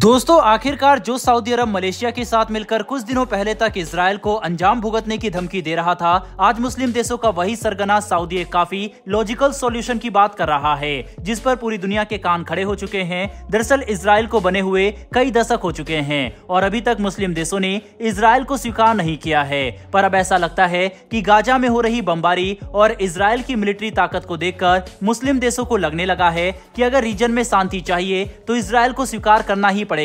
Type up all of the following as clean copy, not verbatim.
दोस्तों आखिरकार जो सऊदी अरब मलेशिया के साथ मिलकर कुछ दिनों पहले तक इजराइल को अंजाम भुगतने की धमकी दे रहा था, आज मुस्लिम देशों का वही सरगना सऊदी एक काफी लॉजिकल सॉल्यूशन की बात कर रहा है, जिस पर पूरी दुनिया के कान खड़े हो चुके हैं। दरअसल इजराइल को बने हुए कई दशक हो चुके हैं और अभी तक मुस्लिम देशों ने इजराइल को स्वीकार नहीं किया है। पर अब ऐसा लगता है कि गाजा में हो रही बमबारी और इजराइल की मिलिट्री ताकत को देखकर मुस्लिम देशों को लगने लगा है कि अगर रीजन में शांति चाहिए तो इजराइल को स्वीकार करना ही पड़ेगा।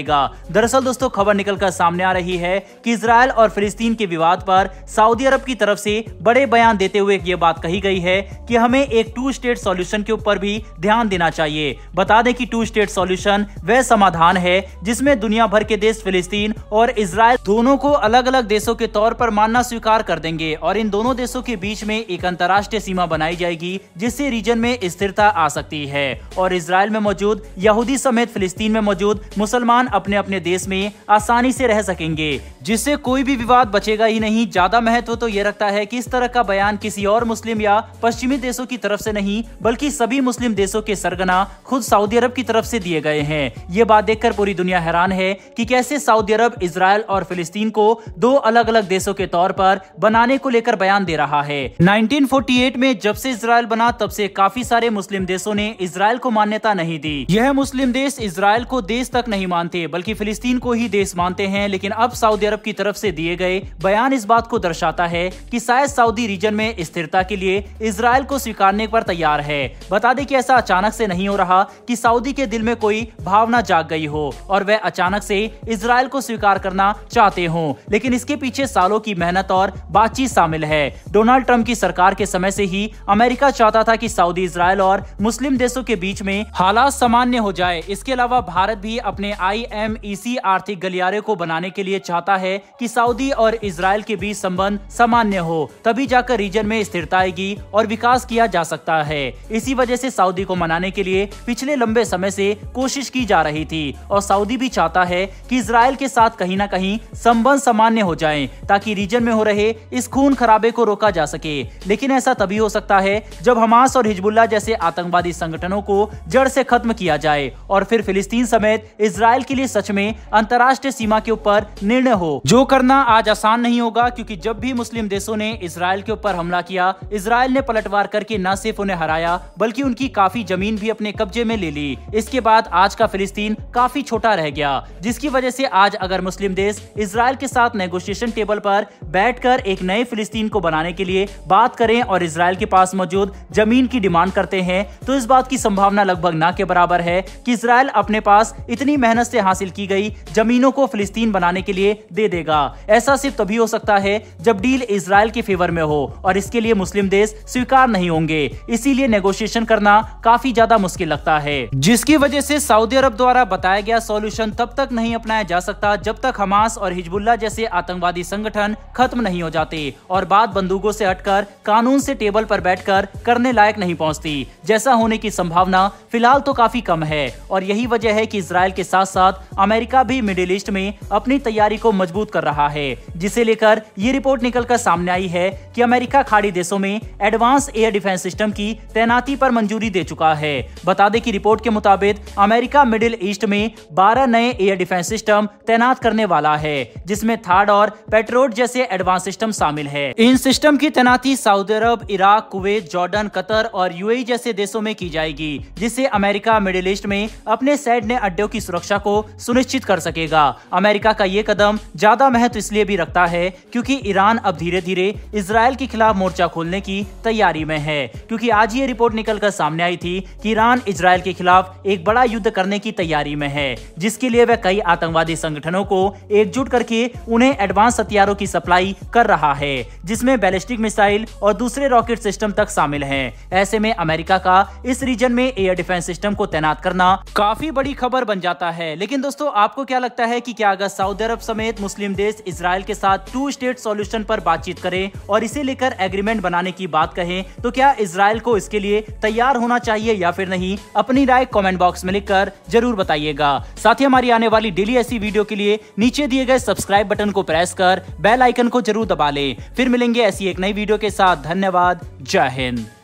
दरअसल दोस्तों खबर निकलकर सामने आ रही है कि इजराइल और फिलिस्तीन के विवाद पर सऊदी अरब की तरफ से बड़े बयान देते हुए यह बात कही गई है कि हमें एक टू स्टेट सॉल्यूशन के ऊपर भी ध्यान देना चाहिए। बता दें कि टू स्टेट सॉल्यूशन वह समाधान है जिसमें दुनिया भर के देश फिलिस्तीन और इजराइल दोनों को अलग अलग देशों के तौर पर मानना स्वीकार कर देंगे और इन दोनों देशों के बीच में एक अंतर्राष्ट्रीय सीमा बनाई जाएगी जिससे रीजन में स्थिरता आ सकती है और इजराइल में मौजूद यहूदी समेत फिलिस्तीन में मौजूद मुसलमान अपने अपने देश में आसानी से रह सकेंगे, जिससे कोई भी विवाद बचेगा ही नहीं। ज्यादा महत्व तो ये रखता है कि इस तरह का बयान किसी और मुस्लिम या पश्चिमी देशों की तरफ से नहीं बल्कि सभी मुस्लिम देशों के सरगना खुद सऊदी अरब की तरफ से दिए गए हैं। ये बात देखकर पूरी दुनिया हैरान है कि कैसे सऊदी अरब इजराइल और फिलिस्तीन को दो अलग अलग देशों के तौर पर बनाने को लेकर बयान दे रहा है। 1948 में जब से इजराइल बना तब से काफी सारे मुस्लिम देशों ने इजराइल को मान्यता नहीं दी। यह मुस्लिम देश इजराइल को देश तक नहीं मानते बल्कि फिलिस्तीन को ही देश मानते हैं, लेकिन अब सऊदी अरब की तरफ से दिए गए बयान इस बात को दर्शाता है कि शायद सऊदी रीजन में स्थिरता के लिए इजराइल को स्वीकारने पर तैयार है। बता दें कि ऐसा अचानक से नहीं हो रहा कि सऊदी के दिल में कोई भावना जाग गई हो और वह अचानक से इजराइल को स्वीकार करना चाहते हो, लेकिन इसके पीछे सालों की मेहनत और बातचीत शामिल है। डोनाल्ड ट्रंप की सरकार के समय से ही अमेरिका चाहता था कि सऊदी इजराइल और मुस्लिम देशों के बीच में हालात सामान्य हो जाए। इसके अलावा भारत भी अपने IMEC आर्थिक गलियारे को बनाने के लिए चाहता है कि सऊदी और इजराइल के बीच संबंध सामान्य हो, तभी जाकर रीजन में स्थिरता आएगी और विकास किया जा सकता है। इसी वजह से सऊदी को मनाने के लिए पिछले लंबे समय से कोशिश की जा रही थी और सऊदी भी चाहता है कि इजराइल के साथ कहीं ना कहीं संबंध सामान्य हो जाएं ताकि रीजन में हो रहे इस खून खराबे को रोका जा सके। लेकिन ऐसा तभी हो सकता है जब हमास और हिजबुल्लाह जैसे आतंकवादी संगठनों को जड़ से खत्म किया जाए और फिर फिलिस्तीन समेत इजराइल के लिए सच में अंतर्राष्ट्रीय सीमा के ऊपर निर्णय हो। जो करना आज आसान नहीं होगा क्योंकि जब भी मुस्लिम देशों ने इजराइल के ऊपर हमला किया, इजराइल ने पलटवार करके न सिर्फ उन्हें हराया बल्कि उनकी काफी जमीन भी अपने कब्जे में ले ली। इसके बाद आज का फिलिस्तीन काफी छोटा रह गया, जिसकी वजह से आज अगर मुस्लिम देश इजराइल के साथ नेगोशिएशन टेबल पर बैठकर एक नए फिलिस्तीन को बनाने के लिए बात करें और इजराइल के पास मौजूद जमीन की डिमांड करते हैं तो इस बात की संभावना लगभग ना के बराबर है कि इजराइल अपने पास इतनी मेहनत से हासिल की गई जमीनों को फिलिस्तीन बनाने के लिए दे देगा। ऐसा सिर्फ तभी हो सकता है जब डील इजराइल के फेवर में हो और इसके लिए मुस्लिम देश स्वीकार नहीं होंगे। इसीलिए नेगोशिएशन करना काफी ज्यादा मुश्किल लगता है, जिसकी वजह से सऊदी अरब द्वारा बताया गया सॉल्यूशन तब तक नहीं अपनाया जा सकता जब तक हमास और हिजबुल्लाह जैसे आतंकवादी संगठन खत्म नहीं हो जाते और बात बंदूकों से हटकर कानून से टेबल पर बैठकर करने लायक नहीं पहुंचती। जैसा होने की संभावना फिलहाल तो काफी कम है और यही वजह है कि इजराइल के साथ साथ अमेरिका भी मिडिल ईस्ट में अपनी तैयारी को मजबूत कर रहा है, जिसे लेकर ये रिपोर्ट निकलकर सामने आई है कि अमेरिका खाड़ी देशों में एडवांस एयर डिफेंस सिस्टम की तैनाती पर मंजूरी दे चुका है। बता दें कि रिपोर्ट के मुताबिक अमेरिका मिडिल ईस्ट में 12 नए एयर डिफेंस सिस्टम तैनात करने वाला है, जिसमें थार्ड और पेट्रोट जैसे एडवांस सिस्टम शामिल है। इन सिस्टम की तैनाती सऊदी अरब, इराक, कुवैत, जॉर्डन, कतर और UAE जैसे देशों में की जाएगी, जिससे अमेरिका मिडिल ईस्ट में अपने सैन्य अड्डों की सुरक्षा को सुनिश्चित कर सकेगा। अमेरिका का ये कदम ज्यादा महत्व इसलिए भी रखता है क्योंकि ईरान अब धीरे धीरे इजराइल के खिलाफ मोर्चा खोलने की तैयारी में है, क्योंकि आज ये रिपोर्ट निकलकर सामने आई थी कि ईरान इजराइल के खिलाफ एक बड़ा युद्ध करने की तैयारी में है, जिसके लिए वह कई आतंकवादी संगठनों को एकजुट करके उन्हें एडवांस हथियारों की सप्लाई कर रहा है, जिसमें बैलिस्टिक मिसाइल और दूसरे रॉकेट सिस्टम तक शामिल हैं। ऐसे में अमेरिका का इस रीजन में एयर डिफेंस सिस्टम को तैनात करना काफी बड़ी खबर बन जाता है। लेकिन दोस्तों आपको क्या लगता है कि क्या अगर सऊदी अरब समेत मुस्लिम देश इजराइल के साथ टू स्टेट सॉल्यूशन पर बातचीत करें और इसे लेकर एग्रीमेंट बनाने की बात कहें तो क्या इजराइल को इसके लिए तैयार होना चाहिए या फिर नहीं? अपनी राय कमेंट बॉक्स में लिखकर जरूर बताइएगा। साथ ही हमारी आने वाली डेली ऐसी वीडियो के लिए नीचे दिए गए सब्सक्राइब बटन को प्रेस कर बेल आइकन को जरूर दबा लें। फिर मिलेंगे ऐसी एक नई वीडियो के साथ। धन्यवाद। जय हिंद।